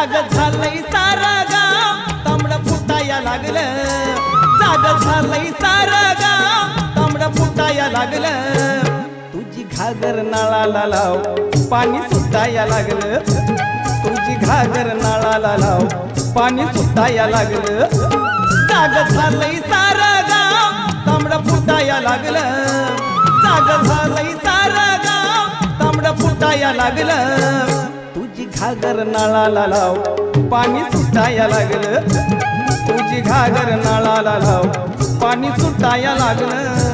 जाग झालंय सारं गाव तांबडं फुटाया लागलं, जाग झालंय सारं गाव तांबडं फुटाया लागलं. तुझी घागर नळाला लाव पाणी सुटाया लागलं, तुझी घागर नळाला लाव पाणी सुटाया लागलं. जाग झालंय सारं गाव तांबडं फुटाया लागलं, जाग झालंय सारं गाव तांबडं फुटाया लागलं. तुझी घागर नळाला लाव पाणी सुटाया लागलं, तुझी घागर नळाला लाव पाणी सुटाया लागलं.